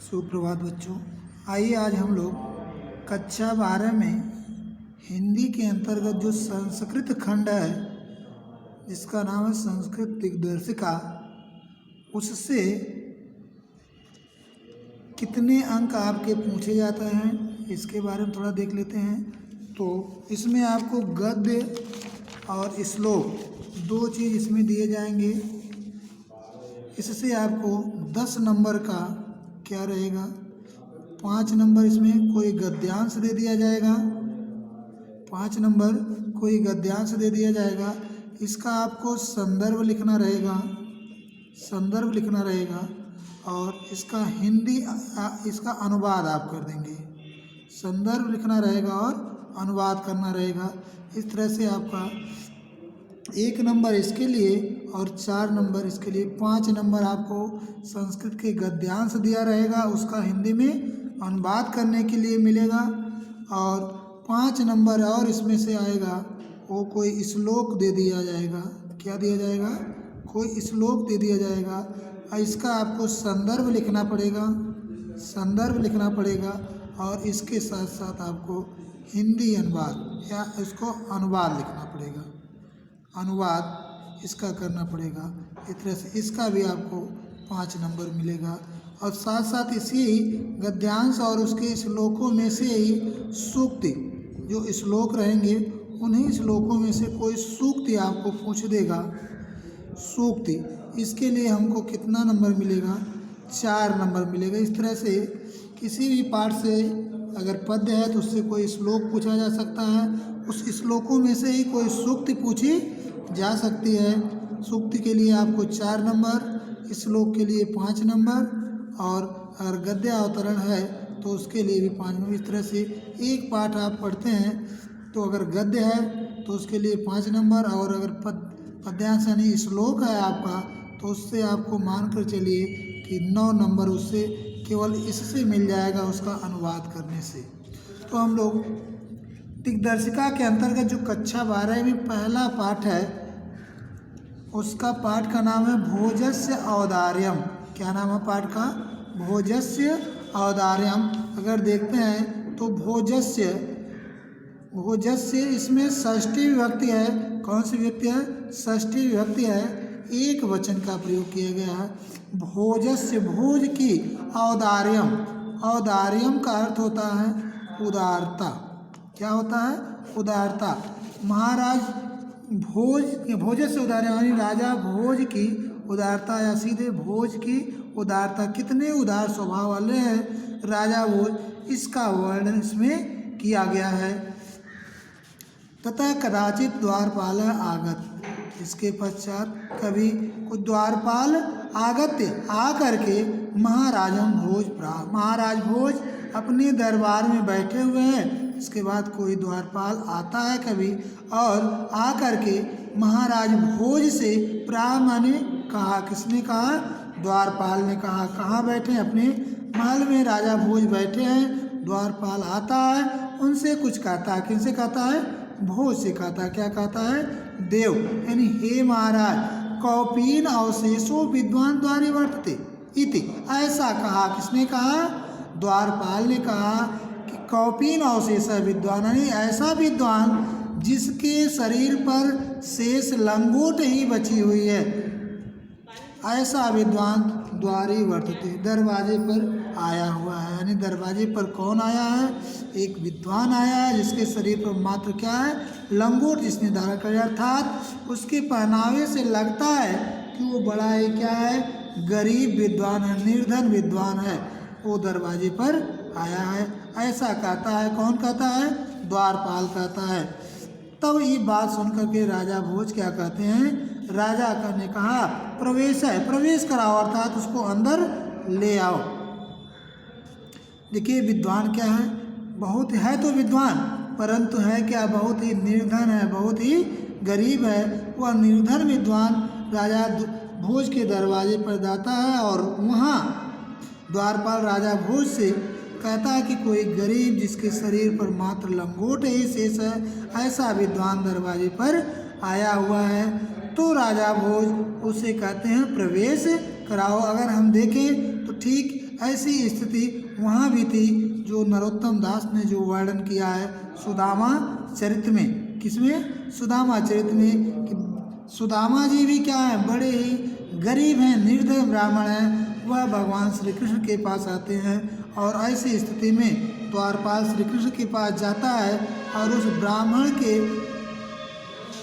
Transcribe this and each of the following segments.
सुप्रभात बच्चों। आइए आज हम लोग कक्षा 12 में हिंदी के अंतर्गत जो संस्कृत खंड है जिसका नाम है संस्कृत दिग्दर्शिका, उससे कितने अंक आपके पूछे जाते हैं इसके बारे में थोड़ा देख लेते हैं। तो इसमें आपको गद्य और श्लोक दो चीज़ इसमें दिए जाएंगे। इससे आपको 10 नंबर का क्या रहेगा, 5 नंबर इसमें कोई गद्यांश दे दिया जाएगा, 5 नंबर कोई गद्यांश दे दिया जाएगा। इसका आपको संदर्भ लिखना रहेगा और इसका हिंदी इसका अनुवाद आप कर देंगे। संदर्भ लिखना रहेगा और अनुवाद करना रहेगा। इस तरह से आपका 1 नंबर इसके लिए और 4 नंबर इसके लिए, 5 नंबर आपको संस्कृत के गद्यांश दिया रहेगा, उसका हिंदी में अनुवाद करने के लिए मिलेगा। और 5 नंबर और इसमें से आएगा, वो कोई श्लोक दे दिया जाएगा। क्या दिया जाएगा? कोई श्लोक दे दिया जाएगा और इसका आपको संदर्भ लिखना पड़ेगा और इसके साथ साथ आपको हिंदी अनुवाद या इसको अनुवाद लिखना पड़ेगा, अनुवाद इसका करना पड़ेगा। इस तरह से इसका भी आपको 5 नंबर मिलेगा। और साथ साथ इसी गद्यांश और उसके श्लोकों में से ही सूक्ति, जो श्लोक रहेंगे उन्हीं श्लोकों में से कोई सूक्ति आपको पूछ देगा। सूक्ति, इसके लिए हमको कितना नंबर मिलेगा? 4 नंबर मिलेगा। इस तरह से किसी भी पाठ से अगर पद्य है तो उससे कोई श्लोक पूछा जा सकता है, उस श्लोकों में से ही कोई सूक्ति पूछी जा सकती है। सूक्ति के लिए आपको 4 नंबर, श्लोक के लिए 5 नंबर और अगर गद्य अवतरण है तो उसके लिए भी 5 नंबर। इस तरह से एक पाठ आप पढ़ते हैं तो अगर गद्य है तो उसके लिए 5 नंबर और अगर पद्यांश यानी श्लोक है आपका तो उससे आपको मान कर चलिए कि 9 नंबर उससे केवल इससे मिल जाएगा, उसका अनुवाद करने से। तो हम लोग दिग्दर्शिका के अंतर्गत जो कक्षा 12 में पहला पाठ है उसका पाठ का नाम है भोजस्य औदार्यम। क्या नाम है पाठ का? भोजस्य औदार्यम। अगर देखते हैं तो भोजस्य इसमें षष्ठी विभक्ति है। कौन सी विभक्ति है? षष्ठी विभक्ति है। एक वचन का प्रयोग किया गया है। भोजस्य, भोज की, औदार्यम, औदार्यम का अर्थ होता है उदारता। क्या होता है? उदारता। महाराज भोजस्य औदार्यम यानी राजा भोज की उदारता या सीधे भोज की उदारता। कितने उदार स्वभाव वाले हैं राजा भोज, इसका वर्णन इसमें किया गया है। तथा कदाचित द्वारपाल आगत, इसके पश्चात कभी कुछ द्वारपाल आगत्य आकर के महाराजम भोज प्राह, महाराज भोज अपने दरबार में बैठे हुए हैं। इसके बाद कोई द्वारपाल आता है कभी और आकर के महाराज भोज से प्राह माने कहा। किसने कहा? द्वारपाल ने कहा। कहाँ बैठे? अपने महल में राजा भोज बैठे हैं। द्वारपाल आता है, उनसे कुछ कहता है। किनसे कहता है? भोज से कहता है। क्या कहता है? देव यानी हे महाराज, कौपीन अवशेषो विद्वान द्वारे वर्तते इति, ऐसा कहा। किसने कहा? द्वारपाल ने कहा कि कौपीन अवशेष विद्वान यानी ऐसा विद्वान जिसके शरीर पर शेष लंगोट ही बची हुई है, ऐसा विद्वान द्वारे वर्तते, दरवाजे पर आया हुआ है। यानी दरवाजे पर कौन आया है? एक विद्वान आया है जिसके शरीर पर मात्र क्या है? लंगोट जिसने धारण किया, अर्थात उसके पहनावे से लगता है कि वो बड़ा ही क्या है? गरीब विद्वान है, निर्धन विद्वान है। वो दरवाजे पर आया है, ऐसा कहता है। कौन कहता है? द्वारपाल कहता है। तब ये बात सुनकर के राजा भोज क्या कहते हैं? राजा ने कहा प्रवेश कराओ, अर्थात उसको अंदर ले आओ। देखिए विद्वान क्या है? बहुत है तो विद्वान, परंतु है क्या? बहुत ही निर्धन है, बहुत ही गरीब है। वह निर्धन विद्वान राजा भोज के दरवाजे पर जाता है और वहाँ द्वारपाल राजा भोज से कहता है कि कोई गरीब जिसके शरीर पर मात्र लंगोट ही शेष है, ऐसा विद्वान दरवाजे पर आया हुआ है। तो राजा भोज उसे कहते हैं प्रवेश कराओ। अगर हम देखें तो ठीक ऐसी स्थिति वहाँ भी थी जो नरोत्तम दास ने जो वर्णन किया है सुदामा चरित्र में। किसमें? सुदामा चरित्र में। कि सुदामा जी भी क्या है, बड़े ही गरीब हैं, निर्धन ब्राह्मण हैं। वह भगवान श्री कृष्ण के पास आते हैं और ऐसी स्थिति में द्वारपाल श्री कृष्ण के पास जाता है और उस ब्राह्मण के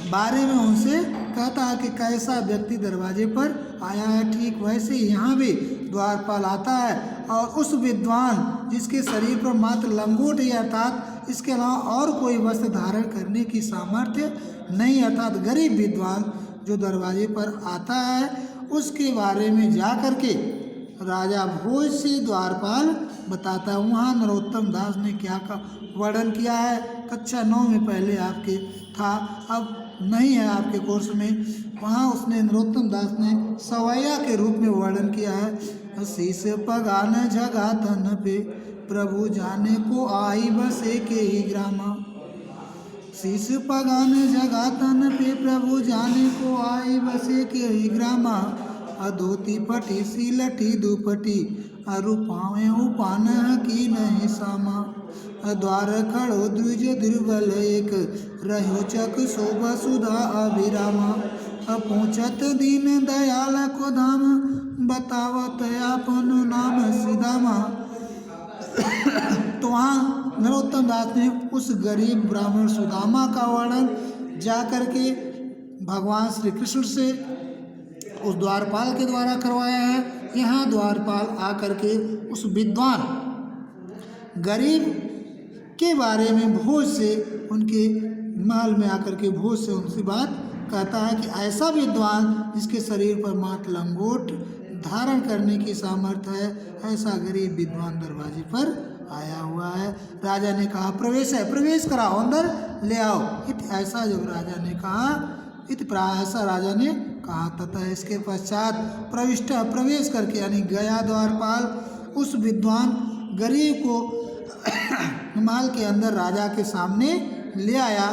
बारे में उनसे कहता है कि कैसा व्यक्ति दरवाजे पर आया है। ठीक वैसे ही यहाँ भी द्वारपाल आता है और उस विद्वान जिसके शरीर पर मात्र लंगोट ही अर्थात इसके अलावा और कोई वस्त्र धारण करने की सामर्थ्य नहीं, अर्थात गरीब विद्वान जो दरवाजे पर आता है, उसके बारे में जा कर के राजा भोज से द्वारपाल बताता है। वहाँ नरोत्तम दास ने क्या का वर्णन किया है, कक्षा 9 में पहले आपके था, अब नहीं है आपके कोर्स में। वहाँ उसने नरोत्तम दास ने सवैया के रूप में वर्णन किया है। शीश पगान जगा तन पे प्रभु जाने को आई बसे के ही ग्रामा। शीश पगान जगा तन पे प्रभु जाने को आई बसे के ही ग्रामा। अधोती पटी सीलठी दुपटी अरु पावे उपान की नहीं सामा। द्वार खड़ो द्विज दुर्बल एक रहो चक शोभा सुधा अभिरामा। पहुँचत दीन दयाल को धाम बतावत आपन नाम सीधामा। तो वहाँ नरोत्तम दास ने उस गरीब ब्राह्मण सुदामा का वर्णन जा कर के भगवान श्री कृष्ण से उस द्वारपाल के द्वारा करवाया है। यहाँ द्वारपाल आकर के उस विद्वान गरीब के बारे में भोज से उनके महल में आकर के भोज से उनसे बात कहता है कि ऐसा विद्वान जिसके शरीर पर मात्र लंगोट धारण करने की सामर्थ्य है, ऐसा गरीब विद्वान दरवाजे पर आया हुआ है। राजा ने कहा प्रवेश है, प्रवेश कराओ, अंदर ले आओ। ऐसा जब राजा ने कहा, ऐसा राजा ने कहा तथा इसके पश्चात प्रविष्ट प्रवेश करके यानी गया द्वारपाल उस विद्वान गरीब को महल के अंदर राजा के सामने ले आया।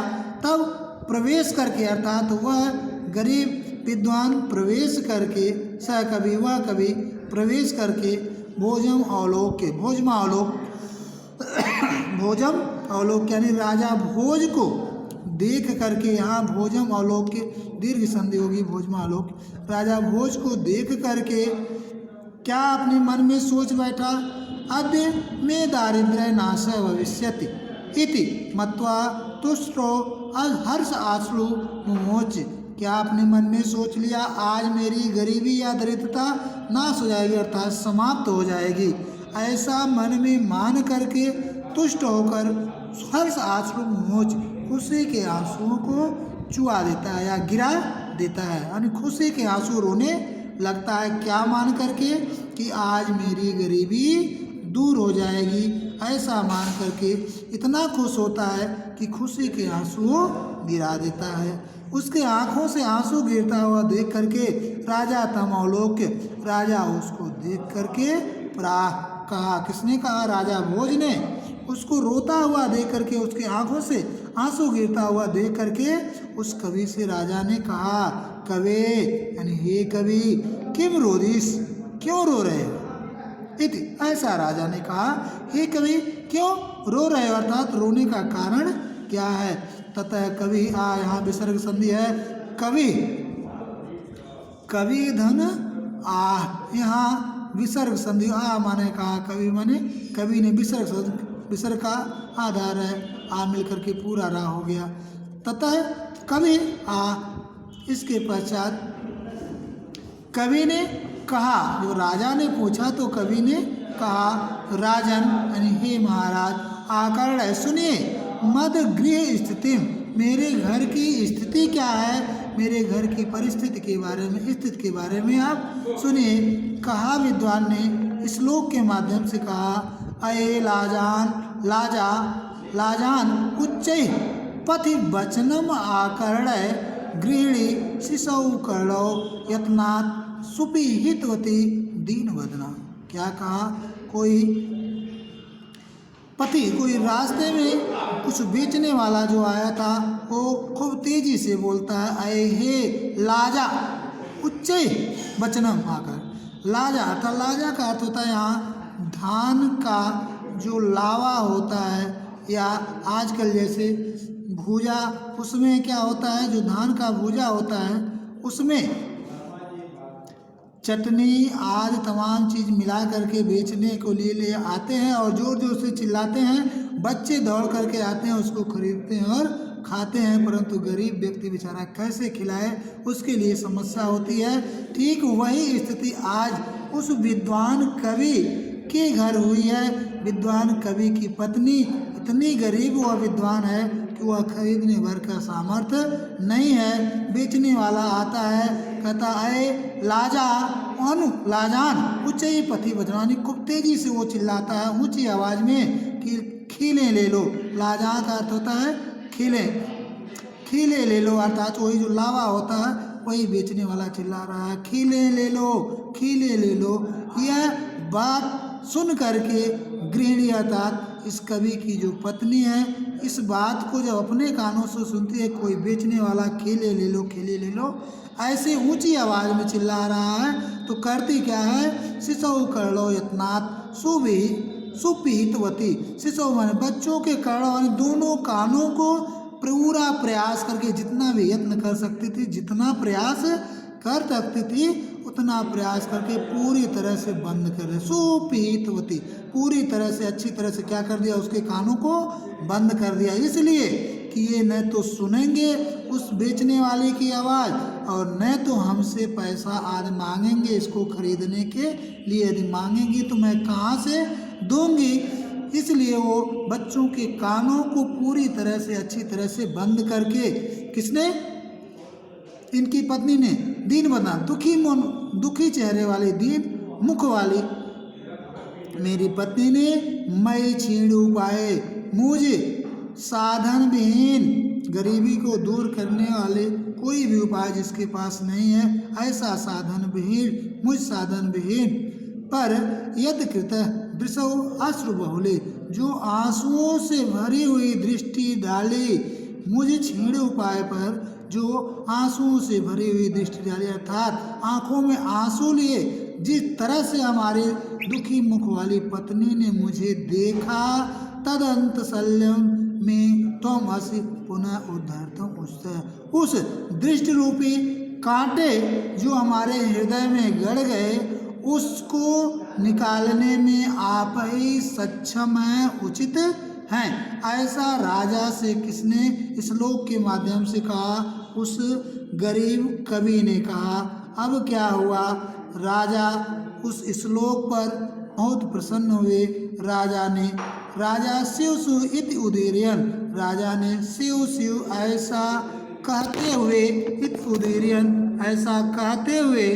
तब प्रवेश करके अर्थात वह गरीब विद्वान प्रवेश करके स कवि वह कवि प्रवेश करके भोजम अवलोक भोजमा अवलोक भोजम अवलोक यानी राजा भोज को देख करके, यहाँ भोजम अवलोक के दीर्घ संधि होगी भोजमा अवलोक। राजा भोज को देख करके क्या अपने मन में सोच बैठा, अद्य में दारिद्र्य नाश भविष्यति इति मत्वा तुष्टो हर्ष आश्रु मुमोच। क्या आपने मन में सोच लिया आज मेरी गरीबी या दरिद्रता नाश हो जाएगी अर्थात समाप्त हो जाएगी। ऐसा मन में मान करके तुष्ट होकर हर्ष आश्रु मुमोच खुशी के आंसुओं को चुआ देता है या गिरा देता है, यानी खुशी के आंसू रोने लगता है। क्या मान करके कि आज मेरी गरीबी दूर हो जाएगी, ऐसा मान करके इतना खुश होता है कि खुशी के आंसू गिरा देता है। उसके आंखों से आंसू गिरता हुआ देख करके राजा तमोलोक राजा उसको देख करके कहा, किसने कहा? राजा भोज ने। उसको रोता हुआ देख करके उसके आंखों से आंसू गिरता हुआ देख करके उस कवि से राजा ने कहा, कवे यानी हे कवि किम रोदिस, क्यों रो रहे हो? इति ऐसा राजा ने कहा, हे कवि क्यों रो रहे हो, अर्थात रोने का कारण क्या है? ततः कवि यहाँ विसर्ग संधि है, कवि कवि धन यहाँ विसर्ग संधि माने कहा, कवि माने कवि ने विसर्ग का आधार है, मिलकर के पूरा रा हो गया। ततः कवि इसके पश्चात कवि ने कहा, जो राजा ने पूछा तो कवि ने कहा, राजन यानी हे महाराज आकर्ण सुनिए, मद गृह स्थिति मेरे घर की स्थिति क्या है, मेरे घर की परिस्थिति के बारे में स्थिति के बारे में आप सुनिए। कहा विद्वान ने श्लोक के माध्यम से कहा, अये लाजान उच्च पथि वचनम आकर्ण गृहिणी शिशौ कर्णौ यत्नात् सुपीहितवती दीन वदना। क्या कहा? कोई पति कोई रास्ते में कुछ बेचने वाला जो आया था वो खूब तेजी से बोलता है, अये हे लाजा उच्च वचनम आकर। लाजा अर्थात लाजा का अर्थ होता है यहाँ धान का जो लावा होता है या आजकल जैसे भूजा, उसमें क्या होता है, जो धान का भूजा होता है उसमें चटनी आदि तमाम चीज़ मिला करके बेचने को लिए ले आते हैं और जोर जोर से चिल्लाते हैं, बच्चे दौड़ करके आते हैं, उसको खरीदते हैं और खाते हैं, परंतु गरीब व्यक्ति बेचारा कैसे खिलाए, उसके लिए समस्या होती है। ठीक वही स्थिति आज उस विद्वान कवि के घर हुई है। विद्वान कवि की पत्नी इतनी गरीब व विद्वान है कि वह खरीदने भर का सामर्थ्य नहीं है। बेचने वाला आता है, कहता है लाजा अनु लाजान उच्चई पति वज्रानी, खूब तेजी से वो चिल्लाता है ऊंची आवाज में कि खीले ले लो। लाजा का अर्थ होता है खीले, खीले ले लो, अर्थात वही जो लावा होता है वही बेचने वाला चिल्ला रहा है, खीले ले लो, खीले ले लो। यह बात सुन करके गृहिणी अर्थात इस कवि की जो पत्नी है, इस बात को जब अपने कानों से सुनती है, कोई बेचने वाला खीले ले लो, खीले ले लो ऐसे ऊंची आवाज में चिल्ला रहा है, तो करती क्या है, शिशु करलो यत्नात् सुपिहितवती। शिशु माने बच्चों के कर्ण माने दोनों कानों को पूरा प्रयास करके, जितना भी यत्न कर सकती थी, जितना प्रयास कर सकती थी उतना प्रयास करके पूरी तरह से बंद कर दे। सुपिहितवती, पूरी तरह से अच्छी तरह से क्या कर दिया, उसके कानों को बंद कर दिया, इसलिए कि ये न तो सुनेंगे उस बेचने वाले की आवाज़ और न तो हमसे पैसा आज मांगेंगे इसको खरीदने के लिए। यदि मांगेंगी तो मैं कहाँ से दूंगी, इसलिए वो बच्चों के कानों को पूरी तरह से अच्छी तरह से बंद करके, किसने, इनकी पत्नी ने, दीन बना दुखी चेहरे वाली, दीन मुख वाली मेरी पत्नी ने मैं छीण उपाय, मुझे साधन विहीन, गरीबी को दूर करने वाले कोई भी उपाय जिसके पास नहीं है, ऐसा साधन विहीन, मुझ साधन विहीन पर यद कृत दृशौ अश्रु बहुले, जो आंसुओं से भरी हुई दृष्टि डाली, मुझे छीण उपाय पर जो आंसुओं से भरी हुई दृष्टि डाली, अर्थात आंखों में आंसू लिए जिस तरह से हमारे दुखी मुख वाली पत्नी ने मुझे देखा, तदंत शल्यम में तुम हसी पुनः उद्धरतम उससे, उस दृष्टि रूपी कांटे जो हमारे हृदय में गड़ गए उसको निकालने में आप ही सक्षम हैं, उचित हैं। ऐसा राजा से किसने श्लोक के माध्यम से कहा, उस गरीब कवि ने कहा। अब क्या हुआ, राजा उस श्लोक पर बहुत प्रसन्न हुए। राजा शिव शिव इति उदीर्यन, राजा ने शिव शिव ऐसा कहते हुए, इति उदीर्यन ऐसा कहते हुए,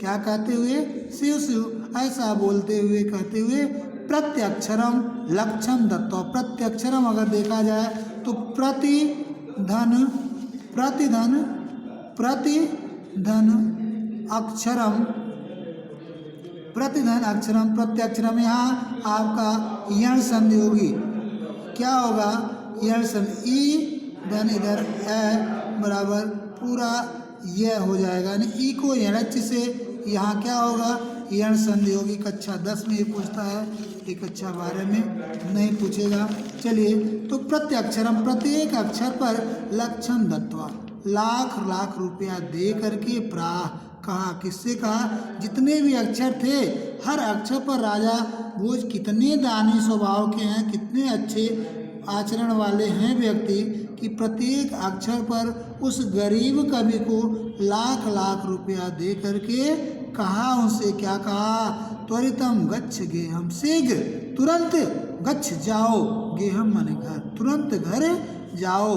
क्या कहते हुए, शिव शिव ऐसा बोलते हुए, कहते हुए, प्रत्यक्षरम लक्षम दत्तो। प्रत्यक्षरम अगर देखा जाए तो प्रतिधन अक्षरम, प्रतिधन अक्षरम, प्रत्यक्षरम, यहाँ आपका यण संधि होगी, क्या होगा, यण संधि, ई धन इधर है बराबर पूरा यह हो जाएगा, यानी ई को यणच से यहाँ क्या होगा, यण संधि होगी। कक्षा 10 में ये पूछता है, ये कक्षा 12 में नहीं पूछेगा। चलिए, तो प्रत्यक्षरम, प्रत्येक अक्षर पर लक्षम दत्वा, लाख लाख रुपया दे करके प्राह कहा, किससे कहा, जितने भी अक्षर थे हर अक्षर पर राजा वो कितने दानी स्वभाव के हैं, कितने अच्छे आचरण वाले हैं व्यक्ति कि प्रत्येक अक्षर पर उस गरीब कवि को लाख लाख रुपया दे करके कहा, उनसे क्या कहा, त्वरितम गच्छ गेहम, शीघ्र तुरंत, गच्छ जाओ, गेहम माने घर, तुरंत घर जाओ।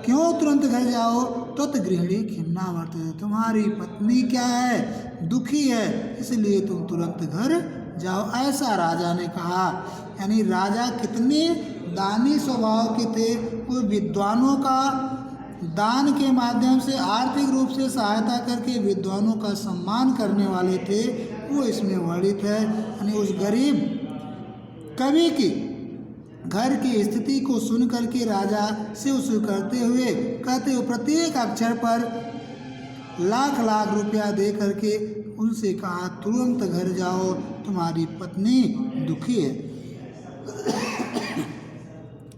क्यों तुरंत घर जाओ, तत् गृहिणी खिन्ना वर्तते, तुम्हारी पत्नी क्या है, दुखी है, इसलिए तुम तुरंत घर जाओ, ऐसा राजा ने कहा। यानी राजा कितने दानी स्वभाव के थे, वो विद्वानों का दान के माध्यम से आर्थिक रूप से सहायता करके विद्वानों का सम्मान करने वाले थे, वो इसमें वर्णित है। यानी उस गरीब कवि की घर की स्थिति को सुन करके राजा शिव शिव करते हुए कहते हुए प्रत्येक अक्षर पर लाख लाख रुपया दे करके उनसे कहा तुरंत घर जाओ, तुम्हारी पत्नी दुखी है।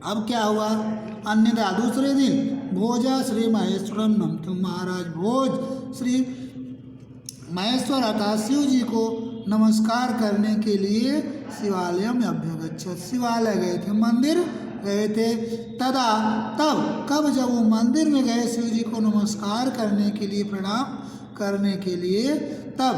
अब क्या हुआ, अन्यथा दूसरे दिन भोजा श्री महेश्वरम नमतुम, महाराज भोज श्री महेश्वर अर्थात शिव जी को नमस्कार करने के लिए शिवालय में अभ्यगच्छत, शिवालय गए थे, मंदिर गए थे। तदा तब, कब, जब वो मंदिर में गए शिव जी को नमस्कार करने के लिए, प्रणाम करने के लिए, तब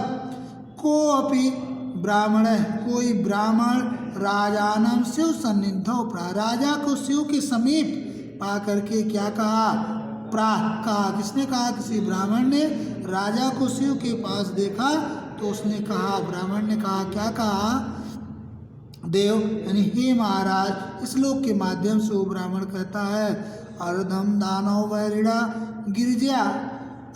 को अपि ब्राह्मण, कोई ब्राह्मण राजानम शिव सन्निधौ, राजा को शिव के समीप पा करके क्या कहा, प्राह कहा। किसने कहा, किसी ब्राह्मण ने राजा को शिव के पास देखा तो उसने कहा, ब्राह्मण ने कहा, क्या कहा, देव यानी हे महाराज। इस श्लोक के माध्यम से वो ब्राह्मण कहता है, अर्धम दानव वैरिणा गिरिजा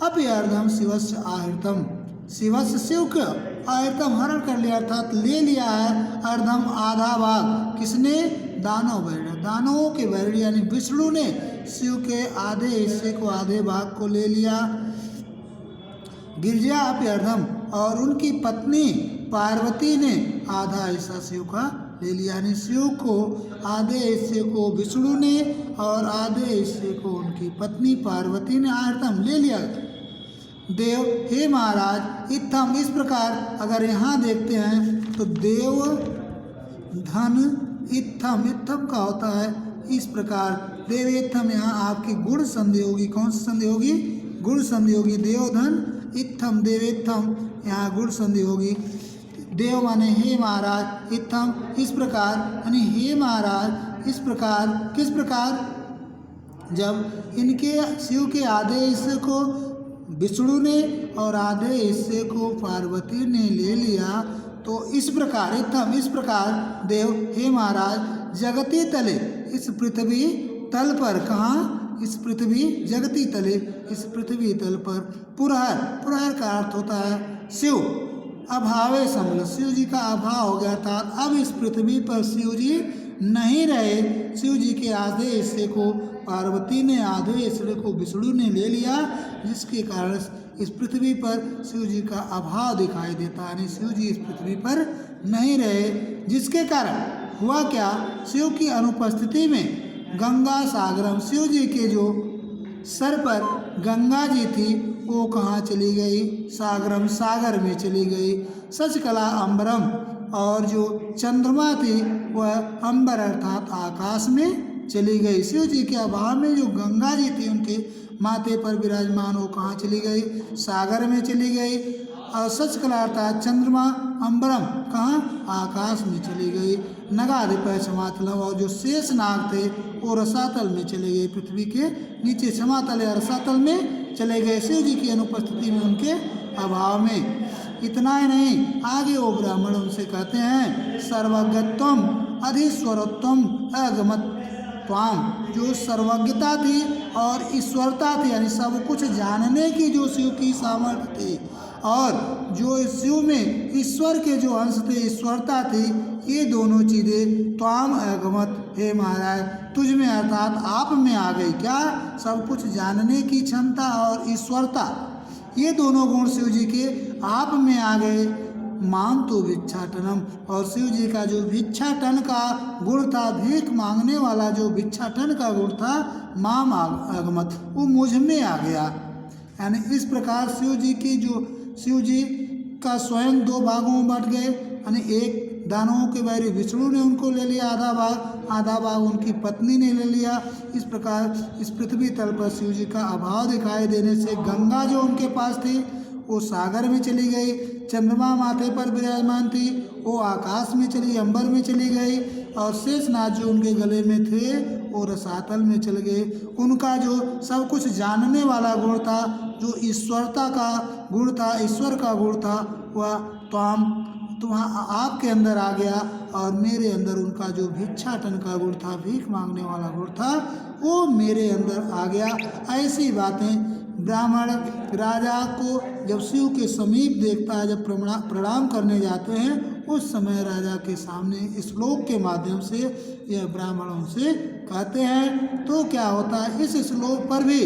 अपि अर्धम शिवस्य आहृतम, शिवस्य शिव का आहृतम हरण कर लिया, अर्थात ले लिया है, अर्धम आधा भाग। किसने, दानव वैरिणा, दानवों के वैरिणी यानी विष्णु ने शिव के आधे हिस्से को, आधे भाग को ले लिया। गिरिजा अपि अर्धम, और उनकी पत्नी पार्वती ने आधा हिस्सा शिव का ले लिया, यानी शिव को आधे हिस्से को विष्णु ने और आधे हिस्से को उनकी पत्नी पार्वती ने आहृतम ले लिया। देव हे महाराज, इत्थम, इस प्रकार अगर यहाँ देखते हैं तो देव धन इत्थम, इत्थम का होता है इस प्रकार, देव इत्थम, यहाँ आपकी गुण संधि होगी। कौन सी संधि होगी, गुण संधि होगी। देव धन इत्थम, देव इत्थम, यहाँ गुण संधि होगी। देव माने हे महाराज, इत्थम इस प्रकार, यानी हे महाराज इस प्रकार, किस प्रकार, जब इनके शिव के आधे हिस्से को विष्णु ने और आधे हिस्से को पार्वती ने ले लिया, तो इस प्रकार, इत्थम इस प्रकार, देव हे महाराज, जगती तले, इस पृथ्वी तल पर, कहाँ, इस पृथ्वी जगती तले, इस पृथ्वी तल पर, पुरहर, पुरहर का अर्थ होता है शिव, अभावे समल, शिव जी का अभाव हो गया, अर्थात अब इस पृथ्वी पर शिव जी नहीं रहे। शिव जी के आधे हिस्से को पार्वती ने, आधे हिस्से को विष्णु ने ले लिया, जिसके कारण इस पृथ्वी पर शिव जी का अभाव दिखाई देता है, यानी शिव जी इस पृथ्वी पर नहीं रहे, जिसके कारण हुआ क्या, शिव की अनुपस्थिति में गंगा सागरम, शिव जी के जो सर पर गंगा जी थी वो कहाँ चली गई, सागरम, सागर में चली गई। सचकला अंबरम, और जो चंद्रमा थी वह अंबर अर्थात आकाश में चली गई। शिव जी के अभाव में जो गंगा जी थी उनके माथे पर विराजमान, वो कहाँ चली गई, सागर में चली गई। और सचकला अर्थात चंद्रमा अंबरम, कहाँ, आकाश में चली गई। नगाधिपय समातलम, और जो शेष नाग थे वो रसातल में चले गए, पृथ्वी के नीचे समातल या रसातल में चले गए, शिव जी की अनुपस्थिति में, उनके अभाव में। इतना ही नहीं, आगे वो ब्राह्मण उनसे कहते हैं, सर्वज्ञत्वम अधीश्वरत्वम अगमत त्वाम, जो सर्वज्ञता थी और ईश्वरता थी, यानी सब कुछ जानने की जो शिव की सामर्थ्य थी, और जो शिव में ईश्वर के जो अंश थे, ईश्वरता थी, ये दोनों चीज़ें त्वाम अगमत, हे महाराज तुझ में अर्थात आप में आ गई। क्या, सब कुछ जानने की क्षमता और ईश्वरता, ये दोनों गुण शिव जी के आप में आ गए। माम तो भिक्षाटनम, और शिव जी का जो भिक्षाटन का गुण था, भीख मांगने वाला जो भिक्षाटन का गुण था, माम आगमत, वो मुझ में आ गया। यानी इस प्रकार शिव जी की जो, शिव जी का स्वयं दो भागों में बट गए, यानी एक दानवों के वैरी विष्णु ने उनको ले लिया आधा भाग, आधा भाग उनकी पत्नी ने ले लिया। इस प्रकार इस पृथ्वी तल पर शिव जी का अभाव दिखाई देने से गंगा जो उनके पास थी वो सागर में चली गई, चंद्रमा माथे पर विराजमान थी वो आकाश में चली, अंबर में चली गई, और शेषनाग जो उनके गले में थे वो रसातल में चले गए। उनका जो सब कुछ जानने वाला गुण था, जो ईश्वरता का गुण था, ईश्वर का गुण था, वह तुम्हारा आपके अंदर आ गया, और मेरे अंदर उनका जो भिक्षाटन का गुण था, भीख मांगने वाला गुण था, वो मेरे अंदर आ गया। ऐसी बातें ब्राह्मण राजा को जब शिव के समीप देखता है, जब प्रणाम करने जाते हैं, उस समय राजा के सामने इस श्लोक के माध्यम से यह ब्राह्मण उनसे कहते हैं। तो क्या होता है, इस श्लोक पर भी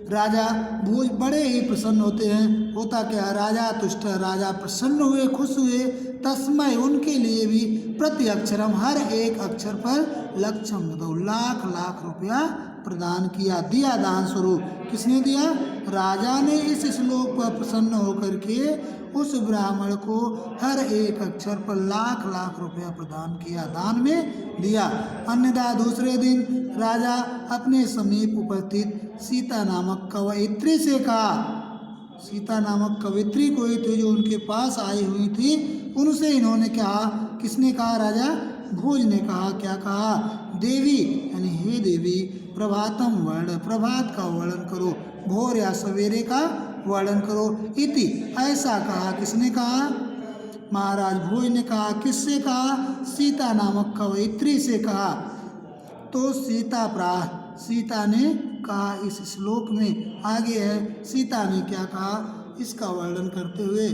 राजा भोज बड़े ही प्रसन्न होते हैं। होता क्या, राजा तुष्ट, राजा प्रसन्न हुए, खुश हुए। तस्मय उनके लिए भी प्रति अक्षरम हर एक अक्षर पर लक्षम दो लाख लाख रुपया प्रदान किया, दिया दान स्वरूप। किसने दिया? राजा ने इस श्लोक पर प्रसन्न होकर के उस ब्राह्मण को हर एक अक्षर पर लाख लाख रुपया प्रदान किया, दान में दिया। अन्यथा दूसरे दिन राजा अपने समीप उपस्थित सीता नामक कवयित्री से कहा, सीता नामक कवयित्री कोई थी जो उनके पास आई हुई थी, उनसे इन्होंने कहा, किसने कहा? राजा भोज ने कहा। क्या कहा? देवी यानी हे देवी, प्रभातम वर्ण, प्रभात का वर्णन करो, भोर या सवेरे का वर्णन करो। इति ऐसा कहा। किसने कहा? महाराज भोज ने कहा। किससे कहा? सीता नामक कवयित्री से कहा। तो सीता ने कहा इस श्लोक में आगे है, सीता ने क्या कहा इसका वर्णन करते हुए